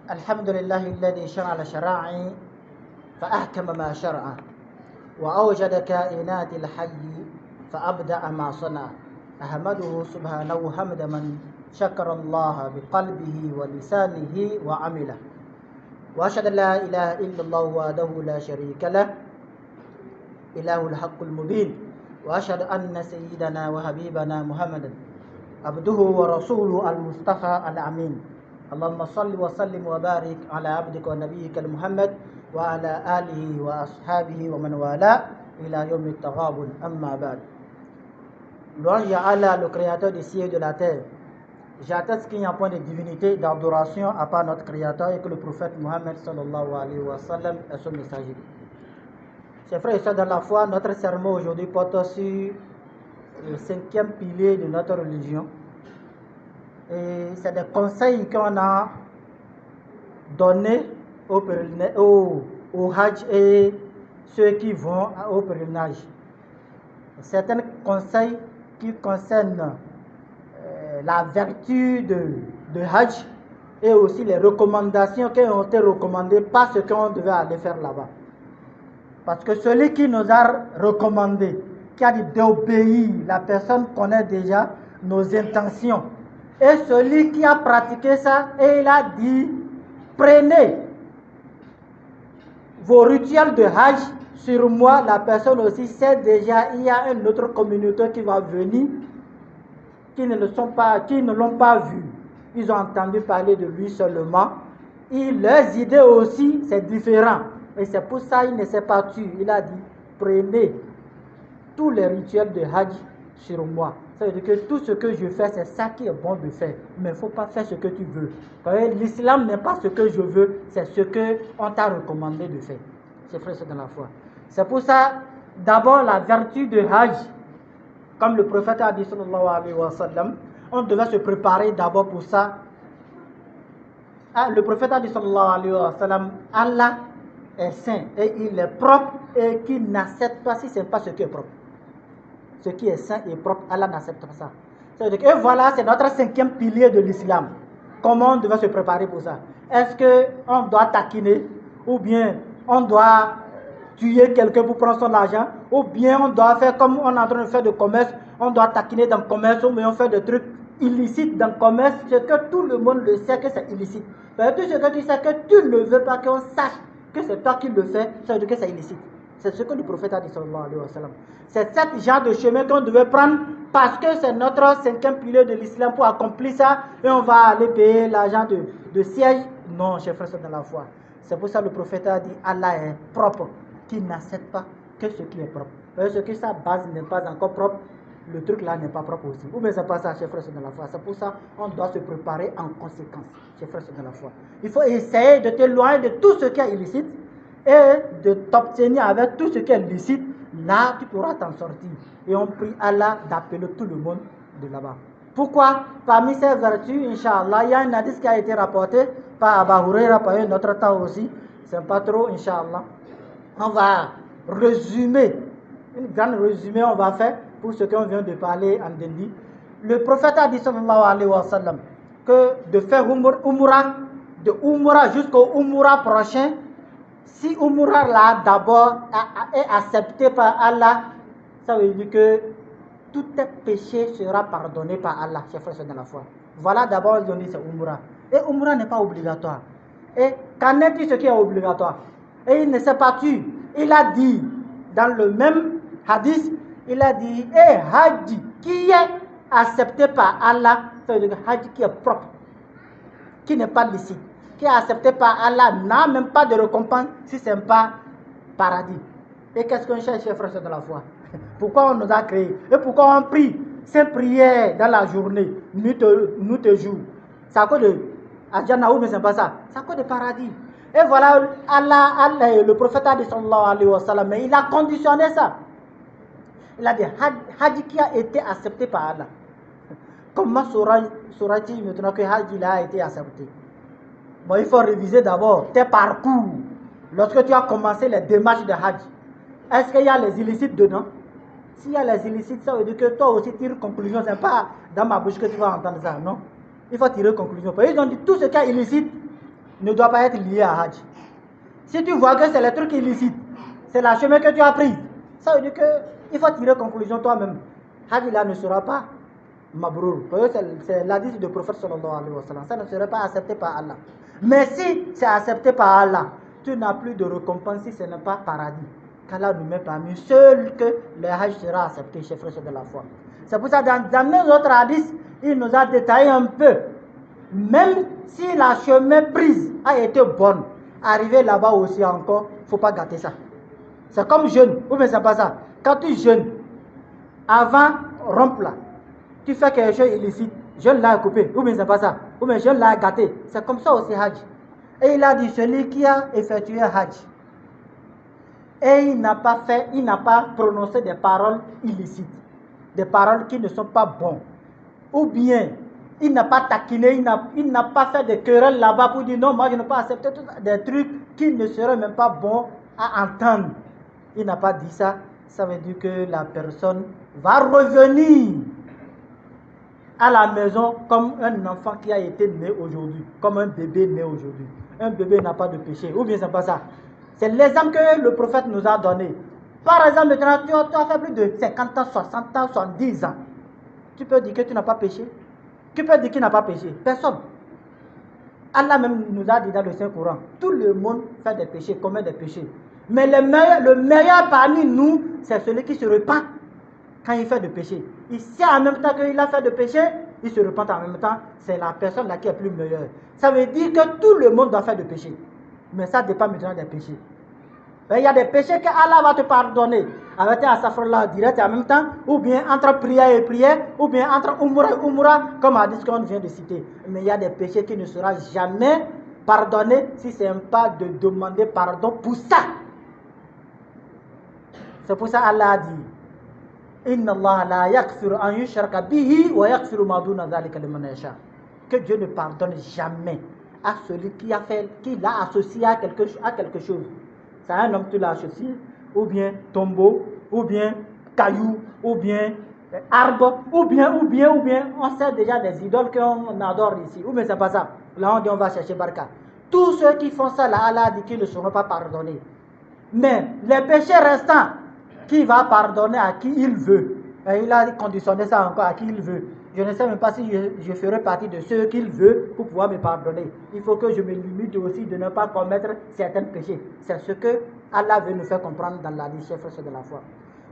الحمد لله الذي شرع الشرائع فأحكم ما شرع وأوجد كائنات الحي فأبدأ ما صنع. أحمده سبحانه حمد من شكر الله بقلبه ولسانه وعمله، وأشهد أن لا إله إلا الله وحده لا شريك له إله الحق المبين، وأشهد أن سيدنا وحبيبنا محمدا عبده ورسوله المصطفى الأمين. اللهم صل وسلم وبارك على عبدك ونبيك محمد وعلى آله وأصحابه ومن والاه إلى يوم التغابن. أما بعد. Louange à Allah, le créateur des cieux et de la terre. J'atteste qu'il n'y a point de divinité, d'adoration à part notre créateur et que le prophète Mohammed sallallahu alayhi wa sallam est son messager. Chers frères et sœurs dans la foi, notre sermon aujourd'hui porte sur le cinquième pilier de notre religion. Et c'est des conseils qu'on a donnés au Hajj et ceux qui vont au pèlerinage. Certains conseils qui concernent la vertu de Hajj et aussi les recommandations qui ont été recommandées par ce qu'on devait aller faire là-bas. Parce que celui qui nous a recommandé, qui a dit d'obéir, la personne connaît déjà nos intentions. Et celui qui a pratiqué ça, et il a dit, prenez vos rituels de Hajj sur moi, la personne aussi sait déjà, il y a une autre communauté qui va venir, qui ne l'ont pas vu. Ils ont entendu parler de lui seulement. Et leurs idées aussi, c'est différent. Et c'est pour ça qu'il ne s'est pas tué. Il a dit, prenez tous les rituels de Hajj sur moi. Ça veut dire que tout ce que je fais, c'est ça qui est bon de faire. Mais il ne faut pas faire ce que tu veux. L'islam n'est pas ce que je veux, c'est ce qu'on t'a recommandé de faire. C'est frère, c'est dans la foi. C'est pour ça, d'abord, la vertu de Hajj, comme le prophète a dit, sallallahu alayhi wa sallam, on devait se préparer d'abord pour ça. Le prophète a dit, sallallahu alayhi wa sallam, Allah est saint et il est propre et qu'il n'accepte pas si ce n'est pas ce qui est propre. Ce qui est saint et propre, Allah n'accepte pas ça. C'est-à-dire que voilà, c'est notre cinquième pilier de l'islam. Comment on devait se préparer pour ça? Est-ce qu'on doit taquiner ou bien on doit tuer quelqu'un pour prendre son argent, ou bien on doit faire comme on est en train de faire de commerce, on doit taquiner dans le commerce, ou bien on fait des trucs illicites dans le commerce, c'est que tout le monde le sait que c'est illicite. Mais tout ce que tu sais que tu ne veux pas qu'on sache que c'est toi qui le fais, ça veut dire que c'est illicite. C'est ce que le prophète a dit, sallallahu alayhi wa sallam. C'est ce genre de chemin qu'on devait prendre parce que c'est notre cinquième pilier de l'islam pour accomplir ça et on va aller payer l'argent de siège. Non, chers frères, c'est dans la foi. C'est pour ça que le prophète a dit, Allah est propre, qui n'accepte pas que ce qui est propre. Parce que sa base n'est pas encore propre, le truc là n'est pas propre aussi. Ou bien c'est pas ça, chers frères, c'est dans la foi. C'est pour ça qu'on doit se préparer en conséquence, chers frères, c'est dans la foi. Il faut essayer de t'éloigner de tout ce qui est illicite et de t'obtenir avec tout ce qui est licite. Là, tu pourras t'en sortir. Et on prie Allah d'appeler tout le monde de là-bas. Pourquoi? Parmi ces vertus, Inch'Allah, il y a un hadith qui a été rapporté par Abu Huraira, par notre temps aussi. C'est pas trop, Inch'Allah. On va résumer, une grande résumé on va faire pour ce qu'on vient de parler en Delhi. Le prophète a dit, sallallahu alayhi wa sallam, que de faire Umrah, de Umrah jusqu'au Umrah prochain, si Umrah là d'abord est accepté par Allah, ça veut dire que tout tes péchés sera pardonné par Allah, chers frères dans la foi. Voilà d'abord ils ont dit c'est Umrah. Et Umrah n'est pas obligatoire. Et qu'en est-il ce qui est obligatoire? Et il ne s'est pas tué. Il a dit, dans le même hadith, il a dit, Hajj qui est accepté par Allah, ça veut dire Hajj qui est propre, qui n'est pas licite, qui est accepté par Allah, n'a même pas de récompense si ce n'est pas paradis. Et qu'est-ce qu'on cherche, chers frères de la foi? Pourquoi on nous a créés? Et pourquoi on prie ces prières dans la journée, nuit et jour? C'est à cause de Adjana ou mais c'est pas ça? C'est à cause de paradis. Et voilà, Allah, le prophète a dit, sallallahu alayhi wa sallam, mais il a conditionné ça. Il a dit, Hajj qui a été accepté par Allah. Comment sauras-tu maintenant que Hajj a été accepté? Bon, il faut réviser d'abord tes parcours. Lorsque tu as commencé les démarches de Hajj, est-ce qu'il y a les illicites dedans? S'il y a les illicites, ça veut dire que toi aussi tires conclusion. Ce n'est pas dans ma bouche que tu vas entendre ça, non? Il faut tirer conclusion. Ils ont dit tout ce qui est illicite, ne doit pas être lié à Hajj. Si tu vois que c'est le truc illicite, c'est la chemin que tu as prise, ça veut dire qu'il faut tirer conclusion toi-même. Hajj là ne sera pas mabrour. C'est l'hadith du prophète sallallahu alayhi wa sallam. Ça ne serait pas accepté par Allah. Mais si c'est accepté par Allah, tu n'as plus de récompense si ce n'est pas paradis. Qu'Allah nous met parmi seul que le Hajj sera accepté, chers frères de la foi. C'est pour ça dans nos autres hadiths, il nous a détaillé un peu. Même si la chemin prise a été bonne, arriver là-bas aussi encore, il ne faut pas gâter ça. C'est comme jeûne, ou bien c'est pas ça. Quand tu jeûnes, avant rompre là, tu fais quelque chose illicite, jeûne là est coupé, ou bien c'est pas ça. Ou bien jeûne là est gâté. C'est comme ça aussi Hajj. Et il a dit, celui qui a effectué Hajj, et il n'a pas prononcé des paroles illicites, des paroles qui ne sont pas bonnes, ou bien il n'a pas taquiné, il n'a pas fait des querelles là-bas pour dire non, moi je n'ai pas accepté tout ça, des trucs qui ne seraient même pas bons à entendre. Il n'a pas dit ça, ça veut dire que la personne va revenir à la maison comme un enfant qui a été né aujourd'hui, comme un bébé né aujourd'hui. Un bébé n'a pas de péché, ou bien c'est pas ça. C'est l'exemple que le prophète nous a donné. Par exemple, maintenant, tu as fait plus de 50 ans, 60 ans, 70 ans. Tu peux dire que tu n'as pas péché? Qui peut dire qu'il n'a pas péché? Personne. Allah même nous a dit dans le Saint-Coran, tout le monde fait des péchés, commet des péchés. Mais le meilleur parmi nous, c'est celui qui se repent quand il fait des péchés. Il sait en même temps qu'il a fait des péchés, il se repent en même temps, c'est la personne là qui est plus meilleure. Ça veut dire que tout le monde doit faire des péchés. Mais ça dépend maintenant des péchés. Il y a des péchés que Allah va te pardonner avec un astaghfirullah direct en même temps, ou bien entre prière et prière, ou bien entre umrah et umrah, comme à dit qu'on vient de citer. Mais il y a des péchés qui ne seront jamais pardonnés si ce n'est pas de demander pardon pour ça. C'est pour ça Allah a dit Inna Allah la yaghfiru an yushraka bihi wa yaghfiru ma duna dhalika liman yasha. Que Dieu ne pardonne jamais à celui qui l'a associé à quelque chose. C'est un homme qui l'a associé, ou bien tombeau, ou bien caillou, ou bien arbre, ou bien, on sait déjà des idoles qu'on adore ici, ou bien c'est pas ça. Là on dit on va chercher Barka. Tous ceux qui font ça, là, Allah dit qu'ils ne seront pas pardonnés. Mais les péchés restants, qui va pardonner à qui il veut. Et il a conditionné ça encore à qui il veut. Je ne sais même pas si je ferai partie de ceux qu'il veut pour pouvoir me pardonner. Il faut que je me limite aussi de ne pas commettre certains péchés. C'est ce que Allah veut nous faire comprendre dans la vie, chers frères de la foi.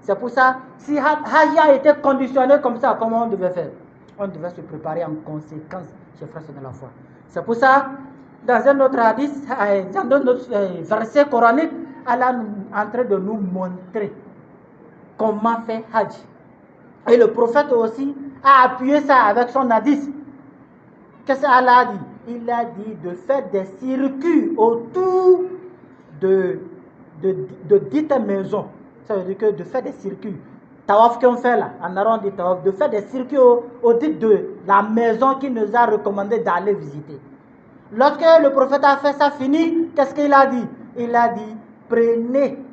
C'est pour ça, si Hajj a été conditionné comme ça, comment on devait faire? On devait se préparer en conséquence, chers frères de la foi. C'est pour ça, dans un autre hadith, dans un autre verset coranique, Allah est en train de nous montrer comment faire Hajj. Et le prophète aussi a appuyé ça avec son hadith. Qu'est-ce qu'Allah a dit? Il a dit de faire des circuits autour de dites maisons. Ça veut dire que de faire des circuits. Tawaf qu'on fait là, en Arabe on dit tawaf, de faire des circuits au titre de la maison qui nous a recommandé d'aller visiter. Lorsque le prophète a fait ça fini, qu'est-ce qu'il a dit? Il a dit, prenez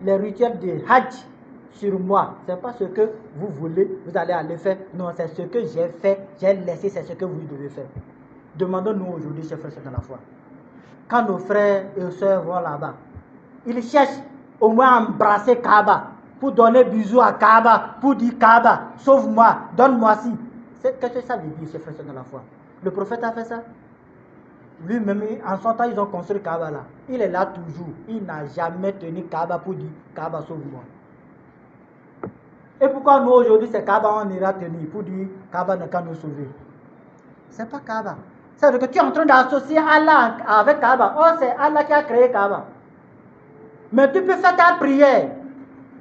les rituels de Hajj sur moi. Ce n'est pas ce que vous voulez, vous allez aller faire. Non, c'est ce que j'ai fait, j'ai laissé, c'est ce que vous devez faire. Demandons-nous aujourd'hui, chers frères dans la foi. Quand nos frères et sœurs vont là-bas, ils cherchent au moins à embrasser Kaaba, pour donner bisous à Kaaba, pour dire Kaaba, sauve-moi, donne-moi ci. Qu'est-ce que ça veut dire, chers frères dans la foi? Le prophète a fait ça. Lui-même, en son temps, ils ont construit Kaaba là. Il est là toujours. Il n'a jamais tenu Kaaba pour dire Kaaba, sauve-moi. Et pourquoi nous aujourd'hui, c'est Kaaba, on ira tenir pour dire Kaaba ne peut nous sauver? C'est pas Kaaba. C'est-à-dire que tu es en train d'associer Allah avec Kaaba. Oh, c'est Allah qui a créé Kaaba. Mais tu peux faire ta prière.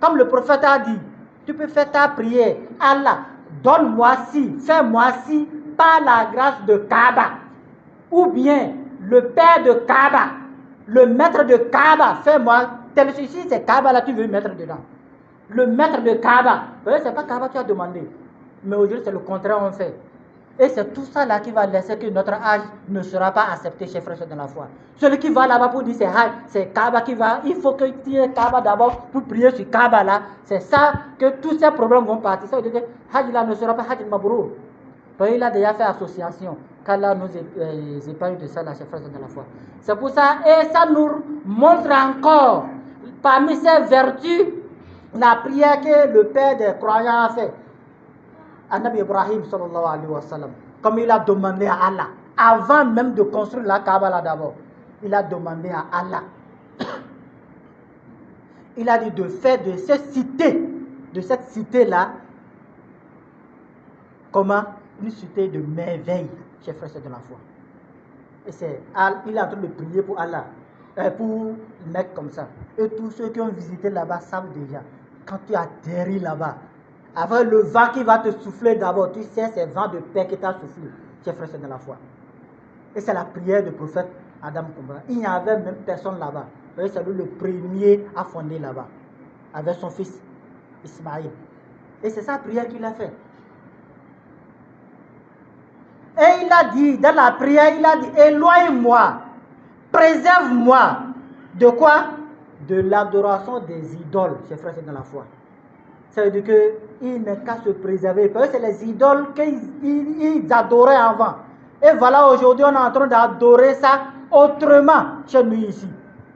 Comme le prophète a dit, tu peux faire ta prière. Allah, donne-moi ci, fais-moi ci, par la grâce de Kaaba. Ou bien, le père de Kaaba, le maître de Kaaba, fais-moi, tel ici, c'est Kaaba là, tu veux mettre dedans. Le maître de Kaaba, c'est pas Kaaba que tu as demandé. Mais aujourd'hui, c'est le contraire, on fait. Et c'est tout ça là qui va laisser que notre âge ne sera pas accepté chez frères de la foi. Celui qui va là-bas pour dire c'est Kaaba qui va, il faut que tu aies Kaaba d'abord pour prier sur Kaaba là. C'est ça que tous ces problèmes vont partir. Ça veut dire que Hajj là ne sera pas Hajj Mabrour. Il a déjà fait association. Qu'Allah nous épargne de ça, là, chers frères de la foi. C'est pour ça, et ça nous montre encore, parmi ces vertus, la prière que le père des croyants a fait. Nabi Ibrahim, sallallahu alayhi wa sallam, comme il a demandé à Allah, avant même de construire la Kaaba là d'abord, il a demandé à Allah. Il a dit de faire de cette cité-là, comment? Une cité de merveille, chers frères de la foi. Et il est en train de prier pour Allah, pour mettre comme ça. Et tous ceux qui ont visité là-bas savent déjà, quand tu atterris là-bas, avec le vent qui va te souffler d'abord, tu sais, c'est le vent de paix qui t'a soufflé, chers frères de la foi. Et c'est la prière du prophète Adam Koumba. Il n'y avait même personne là-bas. C'est lui le premier à fonder là-bas, avec son fils Ismaïl. Et c'est sa prière qu'il a fait. Et il a dit, dans la prière, il a dit, éloigne-moi, préserve-moi. De quoi? De l'adoration des idoles, chers frères, c'est dans la foi. Ça veut dire qu'il n'est qu'à se préserver. Parce que c'est les idoles qu'ils adoraient avant. Et voilà, aujourd'hui, on est en train d'adorer ça autrement chez nous ici.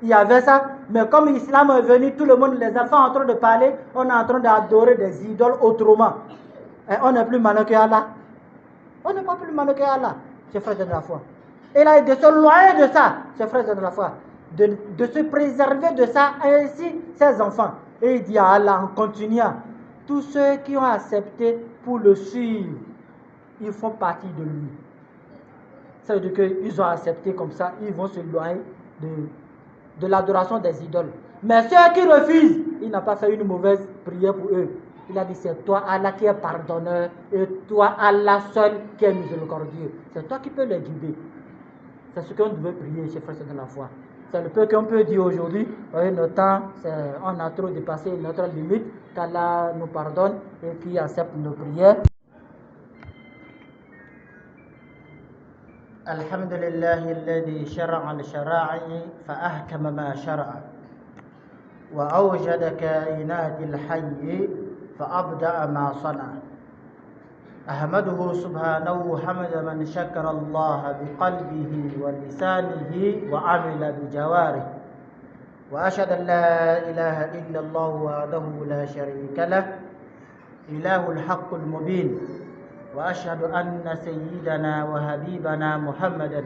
Il y avait ça, mais comme l'islam est venu, tout le monde, les enfants en train de parler, on est en train d'adorer des idoles autrement. Et on n'est plus malin que Allah. On n'est pas plus malin que Allah, chers frères de la foi. Et là, de se loyer de ça, chers frères de la foi, de se préserver de ça, ainsi ses enfants. Et il dit à Allah en continuant, tous ceux qui ont accepté pour le suivre, ils font partie de lui. Ça veut dire qu'ils ont accepté comme ça, ils vont se loyer de l'adoration des idoles. Mais ceux qui refusent, il n'a pas fait une mauvaise prière pour eux. Il a dit, c'est toi Allah qui est pardonneur et toi Allah seul qui est miséricordieux. C'est toi qui peux les guider. C'est ce qu'on devait prier, chers frères de la foi. C'est le peu qu'on peut dire aujourd'hui. Notre temps, on a trop dépassé notre limite. Qu'Allah nous pardonne et qui accepte nos prières. الحمد لله الذي شرع الشرائع فأحكم ما شرع وأوجد كائنات الحي فأبدأ ما صنع أحمده سبحانه حمد من شكر الله بقلبه ولسانه وعمل بجواره وأشهد أن لا إله إلا الله وحده لا شريك له إله الحق المبين وأشهد أن سيدنا وحبيبنا محمدا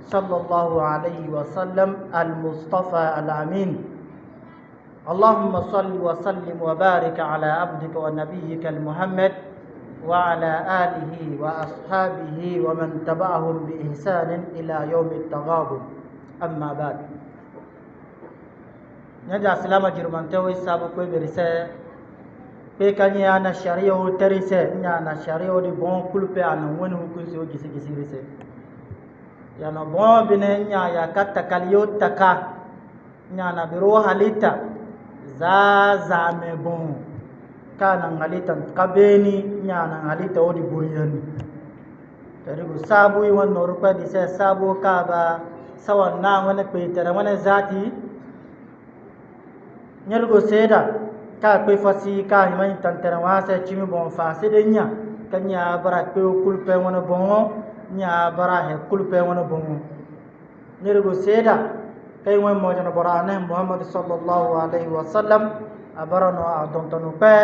صلى الله عليه وسلم المصطفى الأمين اللهم صل وسلم وبارك على عبدك ونبيك المحمد وعلى آله وأصحابه ومن تبعهم بإحسان إلى يوم التغابن أما بعد نجا سلام جرمانتوي سابقوا برسالة pekani ana sharia o terise nya na sharia o di bon kulpe ana woni hukunsi o gisi rise ya no bon bine nya ya katta kaliyo taka nya na biro halita za me bon kana halita kabeni nya na halita o di buriyani tarigo sabu yi won no rupa di se sabu ka ba sawan na woni pe tere woni zati nyergo seda ka kwe fasi ka himan tantera wasa chimi bon fasi de nya kanya bara kwe kulpe wona bon nya bara he kulpe wona bon nirgo seda kay won mo jana bara ne Muhammad sallallahu alaihi wasallam abara no adon tanu pe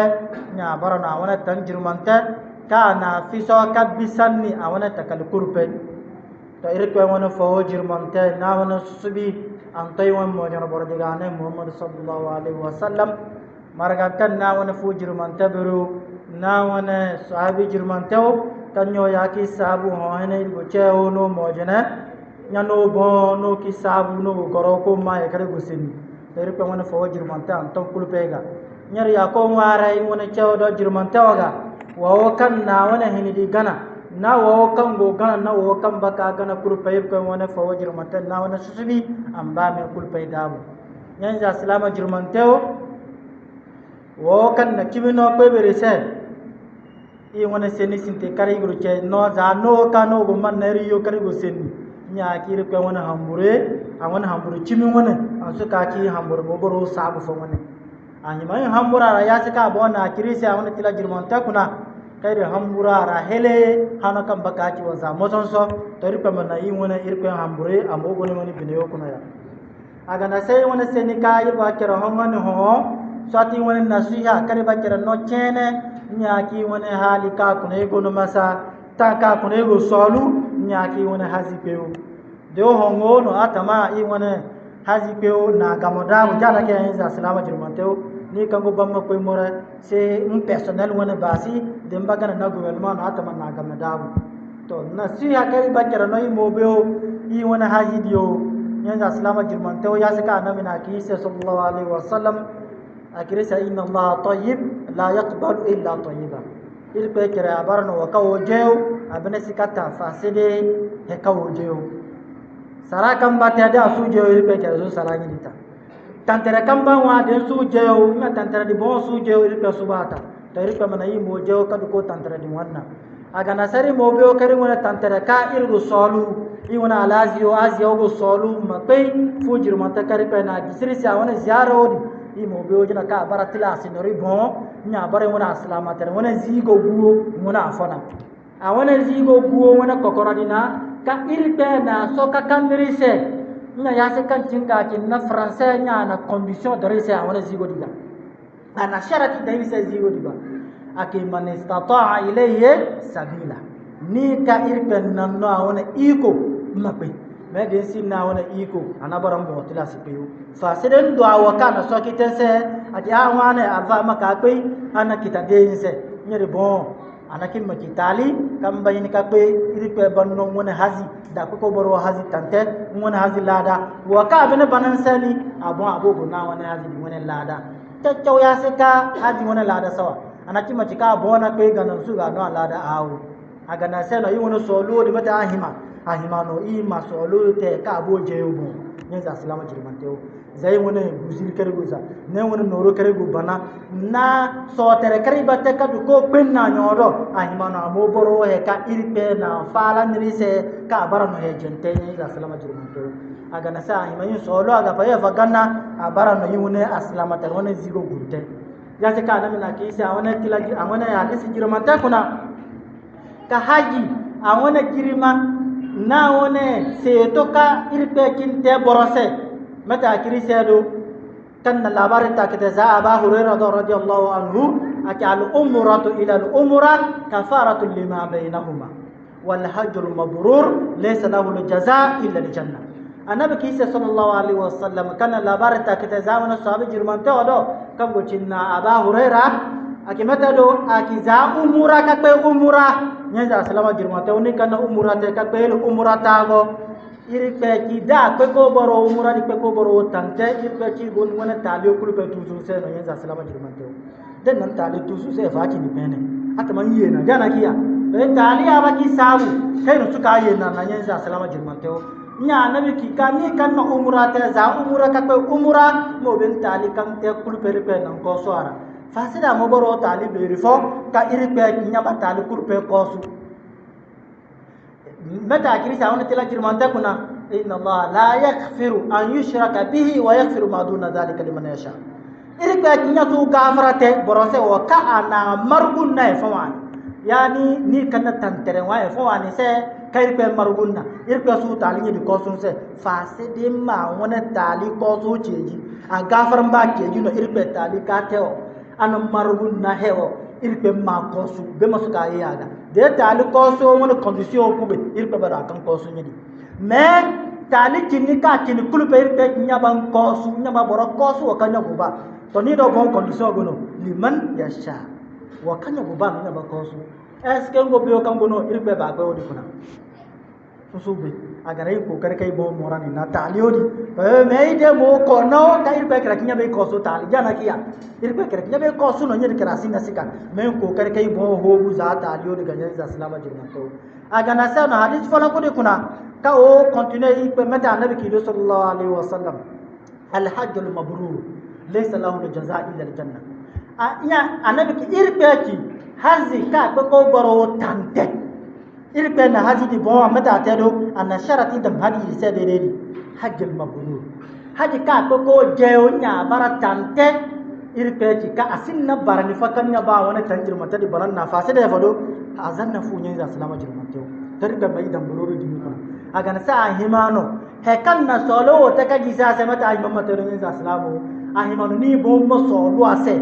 nya bara na wona tanjirmante ka na fiso ka bisanni awona takal kurpe to irko wona fo jirmante na wona subi antay won mo jana bara diga ne Muhammad sallallahu alaihi wasallam margantan na wani fu jirmanta biro na wani sahabi jirmantawo kanyo ya ki sabu hohene go cheo no mojana nyano bon no ki sabu no goro ko ma e kare gusini dari pe wani fu jirmanta anton kulpega nyar ya ko ngara yi wani cheo do jirmantawo ga wawo kan na wani hinidi gana na wawo kan go gana na wawo kan baka gana kulpe ko wani fu jirmanta na wani susubi amba me kulpe dabu nyanja salama jirmantawo wo kan na kimino ko bere se i wona seni sinte kare guru che no za no ka no go man nari yo kare go seni nya ki re ko wona hambure a wona hamburu chimi wona an su ka ki hamburu bo boro sabu fo wona ani mai hambura ra ya se ka bona kiri se wona tila jirmon ta kuna kai da hambura ra hele hana kan baka ki waza moton so to irpe mana yi wona irpe hambure amogo ne mani bine yokuna ya aga na sai wona senika yi ba kira hongani ho sati wona nasiha kare ba kira no chene nyaki wona hali ka kuna ego no masa ta ka kuna ego solu nyaki wona hazi peo de hongo no atama yi wona hazi peo na gamoda jana ke yin za salama jirmanteo ni kango bamma koy mora c'est un personnel wona basi de mbagana na gouvernement no atama na gamoda to nasiha kare ba kira no yi mobeo yi wona hazi dio yin za salama jirmanteo ya saka annabi na ki sallallahu alaihi wasallam akirisa inna allah tayyib la yaqbalu illa tayyiba irpe kira abarno wa kawo jeo abene sikata fasede he kawo jeo sara kamba ta da su jeo irpe kira su sara ni ta tantere kamba wa de su jeo na tantere di bon su jeo irpe subata to irpe mana yi mo jeo kadu ko tantere di wanna aga nasari mo beo kari wona tantere ka irgo solu i wona alazio azio go solu mapei fujir mata kari pe na gisiri sa wona ziaro di i mo beo jina ka baratila sinori bon nya bare wona aslama tere wona zigo guo wona afona a wona zigo guo wona kokoradina ka irpe na soka kandiri se nya ya se kan cinga kin na français nya na condition de rese a wona zigo diga ana sharati da se zigo diga ake man istata'a ilayhi sabila ni ka irpe nanno a wona iko mape me de sinna wona iko anabaram bo tila sipiyo fa seden do awaka na so kitense ati a wane ava maka pe ana kita dense nyere bon ana kin makitali kam bayini ka pe irpe banno wona hazi da ko boro hazi tante wona hazi lada waka bene banan sani abon abogo na wona hazi wona lada taccau ya seka hazi wona lada sawa ana kin makika bona pe ganan su ga no lada awo aga na seno yi wona solo di mata ahima no i masolo te ka bo jeyubo nyenza salama jirmanteo zai wona guzir kerguza ne wona noro kergu bana na so tere kariba te ka ko penna nyodo ahima no mo boro he ka irpe na fala nirise ka bara no he jente nyenza salama jirmanteo aga na sa ahima yin solo aga pa ye faganna abara no yune aslama tere wona zigo gunte ya se ka na mina kisa wona tilaji amona ya disi jirmanteo kuna ka haji awona kirima na wone setoka irpe kinte borose mata kirisedo kan labari takete za aba hurairah radhiyallahu anhu akal umratu ila al umra kafaratu lima bainahuma wal hajj al mabrur laysa lahu al jazaa illa al janna annabi kisa sallallahu alaihi wasallam kan labari takete za wona sahabi jirmante odo kan gocinna aba hurairah akimata do akiza umura kakpe umura nyenza salama jirmate oni kana umura te kakpe umura tago iri pe ki da pe ko boro umura di pe ko boro tante iri pe ki gon wona tali okulu pe tuzu se no nyenza salama jirmate den nan tali tuzu se fa ki ni pene atama yena jana kiya e tali aba ki sabu kai no suka yena na nyenza salama jirmate nya nabi ki kani kan no umura te za umura kakpe umura mo ben tali kan te kulu pe nan ko soara fasida mo boro tali berifo ka irpe nyaba tali kurpe kosu meta kirisa wona tila jirmanta kuna inna allah la yaghfiru an yushraka bihi wa yaghfiru ma duna dhalika liman yasha irpe nyatu gafarate borose wa ka ana margunna fawani yani ni kana tantere wa fawani se kairpe margunna irpe su tali ni kosu se faside ma wona tali kosu ceji a gafaran ba ceji no irpe tali ka teo ana margun na hewo irpe ma kosu be masuka yaga de tali kosu wona condition ko be irpe bara kan kosu nyidi me tali kinni ka kinni kulpe irpe nyaba kosu nyaba boro kosu o kanya guba to ni do bon condition gono liman yasha wa kanya guba nyaba kosu eske ngo be o kan gono irpe ba ko di kuna susube agara ko kare kai bo morani na tali odi me ide mo ko no ka irpe kra kinya be kosu tali jana kiya irpe kra kinya be kosu no nyir kra singa sika me ko kare kai bo ho bu za tali odi ganya za salama jirna to agana sa no hadith fala ko de kuna ka o continue irpe meta annabi ki sallallahu alaihi wasallam al hajj al mabrur laysa lahu al jazaa illa al janna anya annabi ki irpe ki hazi ka ko baro tante irpe na haji di bon mata tedo ana sharati dam haji se de hajj al mabrur haji ka ko jeo nya baratante irpeti ka asinna barani fakanya ba wani tanjir mata di baran na fase da fado azanna fu nyen za salama jirmante tarbe mai dan bururu dimi ko aga na sa himano he kan na solo ta ka gisa sai mata ai mamma to nyen za salamu a himano ni bo mo solo ase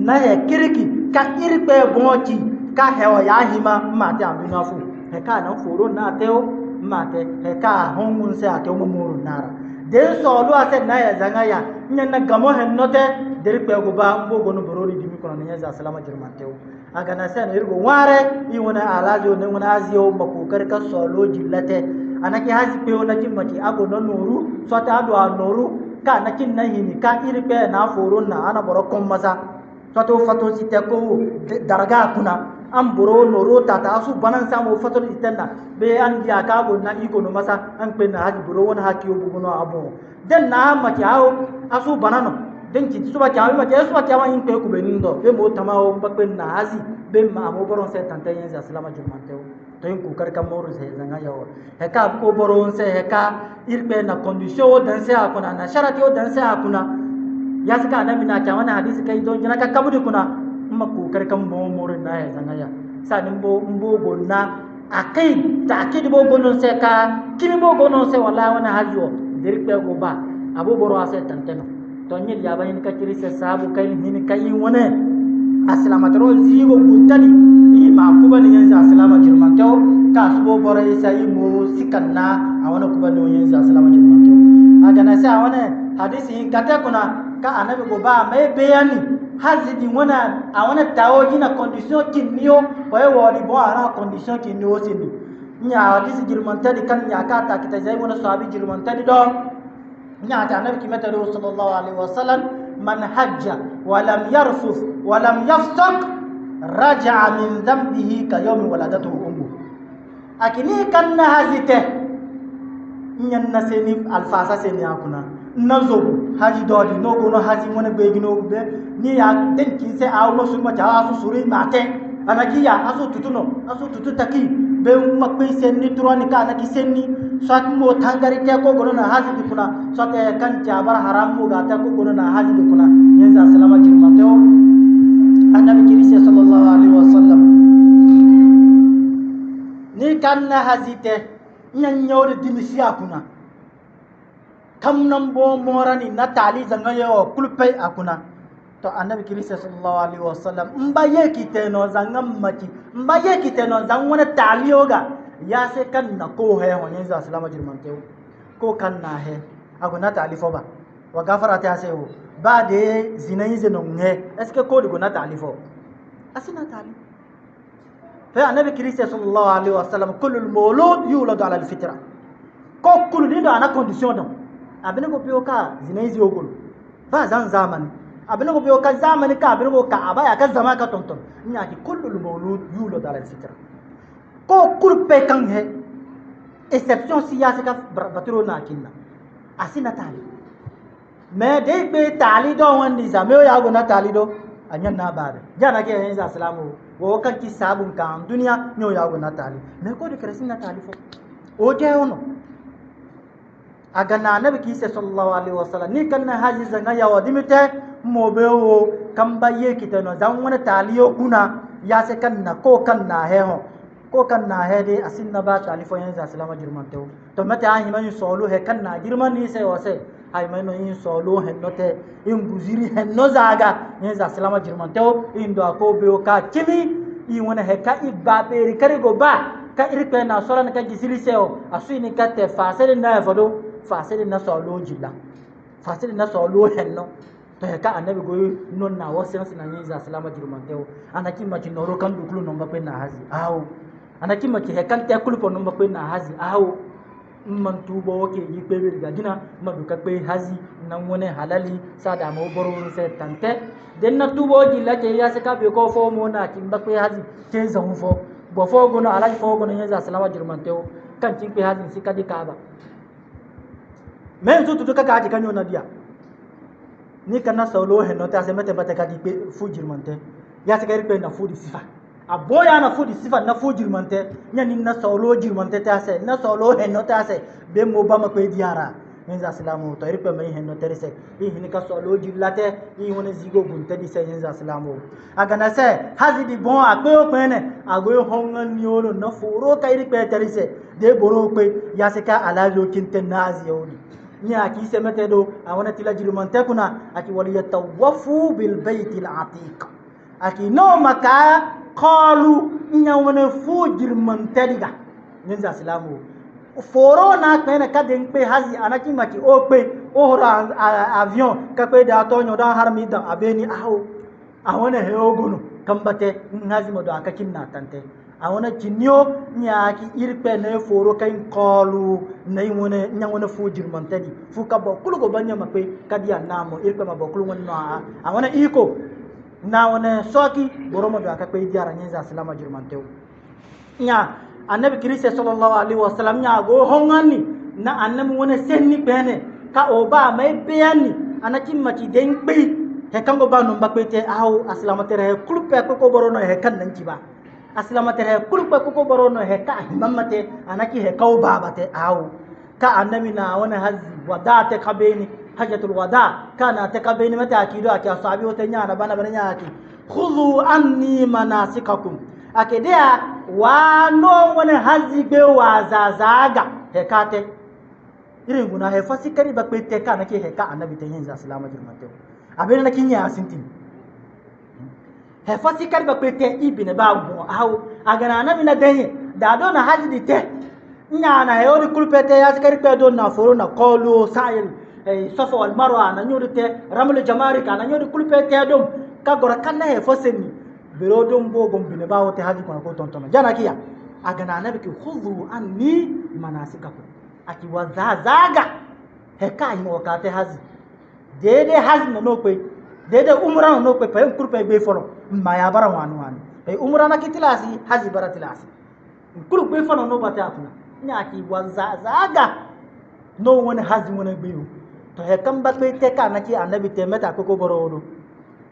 na he kiriki ka irpe bonti ka hewa ya hima mate anduna fu he ka na foro na teo mate he ka hongun se ate mo muru nara de solo ase na ya zanga ya nyen na gamo hen note derpe go ba mbo gono borori dimi ko nyen za salama jirmante aga na sai irgo ware i wona alajo ne wona azio makokar ka solo jillate anaki hazi pe wona kimmati ago no noru sota ado noru ka na kin na hini ka irpe na foro na ana boro kom masa soto fato site ko daraga kuna am boro noru tata asu banan samo fato itenna be an dia ka go na iko no masa an pe na haji boro wona hakiyo bugono abo den na mati hawo asu banano den ki suba kyawi ma jesu kyawa in pe ku benindo be mo tamawo bakpe na hazi be ma mo boron se tante yen za salama jumante to in ku kar kam mo se zanga yawo he ka ko boron se he ka irpe na condition dan se akuna na sharati o dan se akuna ya saka na mina kyawa na hadisi kai don jina ka kabudi kuna ma ku kar kam mo mo na he zanga ya sa nin bo mbo gonna akai ta akidi bo gonon se ka kimi bo gonon se wala wana hajo dirpe go ba abo boro ase tante no tonyel yaba hin ka kiri se sabu kai hin kai wone aslama tro zigo guntani i ma kuba ni yanzu aslama jirman taw ka subo bore sai mo sikanna awana kuba ni yanzu aslama jirman taw aga na sai awana hadisi kata kuna ka anabi go ba mai bayani hazidi wana awana tawo jina condition kinniyo boye wodi bo ara condition kinniyo sindi nya hadisi jirman tadi kan nya ka ta kita zai wana sahabi jirman tadi do نعت النبي كما تقول صلى الله عليه وسلم من حج ولم يرفث ولم يفسق رجع من ذنبه كيوم ولدته أمه أكني كان هزته نين نسني الفاسا سني أكنا نزوب هاجي دودي نوغو نو هاجي من بيجنو به ني يا تنكي سي أو نو سوما جاوا سو سوري ماتي أنا كيا أسو تتونو أسو تتو تكي be makpe senni turani ka na kisenni sat mo thangari te ko gono na haji dikuna sat kan jabar haram mo gata ko gono na haji dikuna yenza salama jirma teo annabi kirisi sallallahu alaihi wasallam ni kan na haji te nyan nyore dimisi akuna kam nam bo morani na tali zanga yo kulpe akuna to annabi kirisi sallallahu alaihi wasallam mbaye kiteno zangam mati mbaye kiteno zang wona talioga ya se kan na ko he honin za salama jirman tew ko kan na he aguna talifo ba wa gafara ta se ho ba de zinai zenon he est ce que ko diguna talifo asina tali fa annabi kirisi sallallahu alaihi wasallam kullu mawlud yulad ala al fitra ko kullu ni do ana condition don abene ko pioka zinai ziogol ba zan zaman abin ko biyo ka zamani ka abin ko ka abaya ka zama ka tonton nya ki kullu mawlud yulad ala fitra ko kurpe kan he exception siyasa ka batiro na kinna asina tali me de be tali do wandi za me ya go na tali do anyan na babe jana ke yin za salamu wo kan ki sabun kan duniya nyo ya go na tali me ko de kresin na tali fo o je ono aga na nabi ki sallallahu alaihi wasallam ni kan na haji zanga ya wadimite mobewo kamba ye kitano zan wani taliyo kuna ya se kan na ko kan na he ho ko kan na he de asinna ba talifo yan za salama jirman tew to mata an himan solo he kan na jirman ni se wase ay mai no yin solo he note in buziri he no zaga yan za salama jirman tew in do ko be ka kimi i wona he ka ibba be ri kare go ba ka irpe na solo na ka gisili se o asu ni ka te fasele na fodo fasele na solo jilla fasele na solo he no to ka annabi goyi non na wasan sina yin za salama jirman tew anaki ma jinoro kan dukulu non ba pe na hazi aw anaki ma ke kan te kulu non ba pe na hazi aw man tubo ke yi pe bi ga gina ma du ka pe hazi nan wone halali sada mo boro se tante den na tubo di la ke ya se ka be ko fo mo na kin ba pe hazi ke zan fo bo fo go na alaji fo go yin za salama jirman tew kan kin pe hazi si ka di ka ba men su tu ka ka ji kan yo na dia ni kana solo he no ta se mete bata ka di pe fujirmante ya se ka ri pe na fudi sifa aboya na fudi sifa na fujirmante nya ni na solo jirmante ta se na solo he no ta se be mo ba ma pe diara yenza islamu to irpe mai henno terse i hinika so loji late i wona zigo gunte di se yenza islamu aga na se hazidi bon akpe o pene ago hongan niolo na furo ka irpe terse de boro pe ya se ka alajo kinte nazi yodi ni aki se metedo awana tila jirumante kuna aki wali yatawafu bil baitil atiq aki no maka qalu nya wona fu jirumante diga yenza islamu foro na kpene kaden pe hazi anaki maki o pe ohora avion ka pe da to nyo da harmi da abeni aho awona he ogono kambate hazi mo da akakin na tante awona kinyo nyaaki irpe ne foro kain qalu nay wona nya wona fujir montadi fu ka bo kulu go banya makwe kadiya namo irpe ma bo kulu wonna awona iko na wona soki boromo da ka pe diara nyenza salama jirmantew nya annabi kiriste sallallahu alaihi wasallam nya go hongani na annabi wona senni bene ka o ba mai beyani anaki mati den pe he kango ba no mbakete aw aslamatere kulpe ko borono he kan nanci ba aslamatere kulpe ko borono he ka mamate anaki he kaw babate aw ka annabi na wona hazi wadate kabeni hajatul wada kana ta kabeni mata akido aki asabi wata nya na bana nya aki khudhu anni manasikakum akedea wano wani hazi be wazazaga hekate irin guna he fasikari ba kwete ka nake heka annabi ta yin salama jirmate abin na kinya asinti he fasikari ba kwete ibine ba bo awu agana annabi na denye da do na hazi dite nya na he ori kulpete ya sikari pe do na foro na qolu sa'il safa wal marwa na nyurite ramul jamarika na nyuri kulpete do ka gora kanna he faseni birodon bogon bine bawo te haji kono ko tontono jana kiya agana nabi ki khudhu anni manasikakum aki wazazaga he kai mo ka te haji dede haji no pe dede umra no pe pe kurpe be folo maya bara wanu wanu pe umra na kitilasi haji bara tilasi kurpe folo no bata atuna nya ki wazazaga no woni haji woni be to he kamba pe te ka na ki annabi te meta ko borodo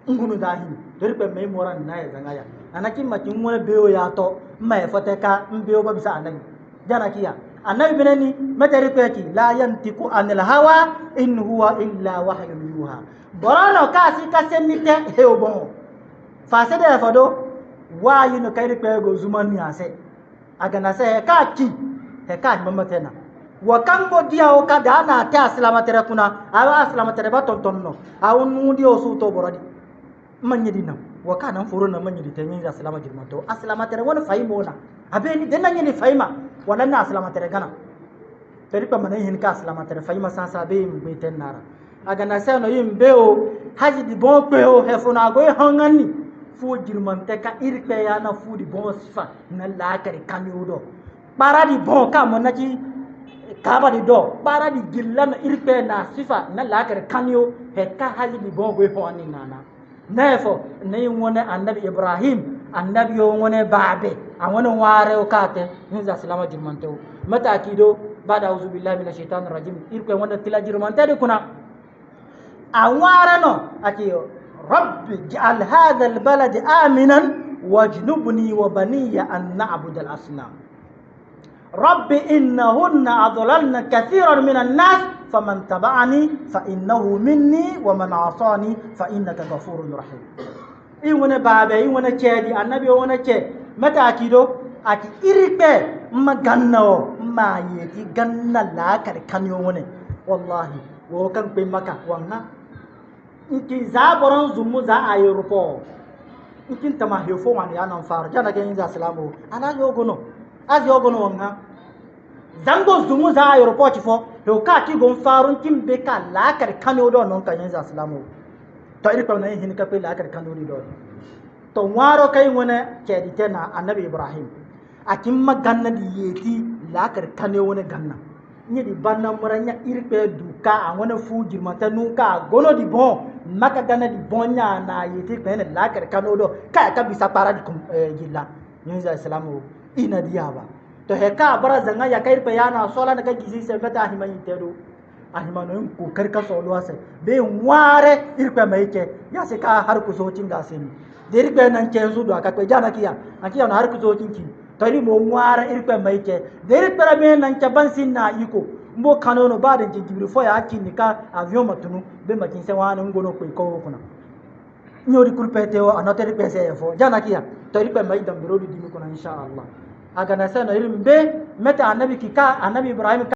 ngunu dahi doripe mai moran na ya zangaya anaki makin wona beyo ya to mai fataka mbeyo ba bisa annabi jana kiya annabi binani matari peki la yantiku anil hawa in huwa illa wahyun yuha borano kasi kasenite heobon fasede ya fado wayi no kairi pego zumani ase agana se ka ki he ka mamatena wakango dia o kada na ta aslamatere kuna awa aslamatere ba tontonno awun mudi o suto boradi manyidi nam wakana furo na manyidi tanyin aslama jirmato aslamatere wona faimona abeni denanye ni faima wala na aslamatere gana peripa manan hin ka aslamatere faima sansa be mbe tenara aga na seno yimbe o haji di bon pe o hefuna go hangani fu jirmante ka irpe ya na fu di bon sifa na la kare kamiudo paradi bon ka monaki kaba di do paradi gillan irpe na sifa na la kare kanio he ka haji di bon go honi nana nefo ne wona annabi ibrahim annabi yo wona baabe awona ware o kate hinza salama jirmante o mata kido bada auzu billahi minash shaitanir rajim irko wona tila jirmante de kuna awara no akiyo rabbi ja'al hadha albalad aminan wajnubni wa baniya an na'bud al-asnam rabbi innahunna adlalna kathiran minan nas faman taba'ani fa innahu minni wa man 'asani fa innaka ghafurur rahim in wona baabe in wona cedi annabi wona ce mata kido ati irpe maganno ma yeti ganna la kar kanyo wona wallahi wo kan pe maka wanga inki zaboron zumu za ayrupo inkin tama hefo wan ya nan far jana ke inza salamu ana yogono az yogono wanga zango zumu za ayrupo chifo to ka ti gon farun kin be ka la kar kanyo do non kan inza salamu to irpe na hin ka pe la kar kanyo do to waro kai wona cedi tena annabi ibrahim akin maganna di yeti la kar kanyo wona ganna ni di banna muranya irpe duka a wona fu jirmanta nuka gono di bon maka gana di bonya na yeti pene la kar kano do ka bisa para di gilla ni za islamu ina diaba to he ka bara zanga ya kai pe yana sola na ka gizi se meta himan tedo ahimano ko karka solo ase be ware irpe mai ke ya se ka har ku so cinga sen dirbe nan ke su do aka pe jana kiya akiya na har ku so cinki tari mo ware irpe mai ke dirbe be nan ke ban sin na iko mbo kanono ba de jibril fo ya kini ka avion matunu be makin se wana ngono ko ko kuna nyori kulpete o anoteri pese fo jana kiya to ri pe mai dambiro di mi kuna insha Allah aga na sana irin be meta annabi ki ka annabi ibrahim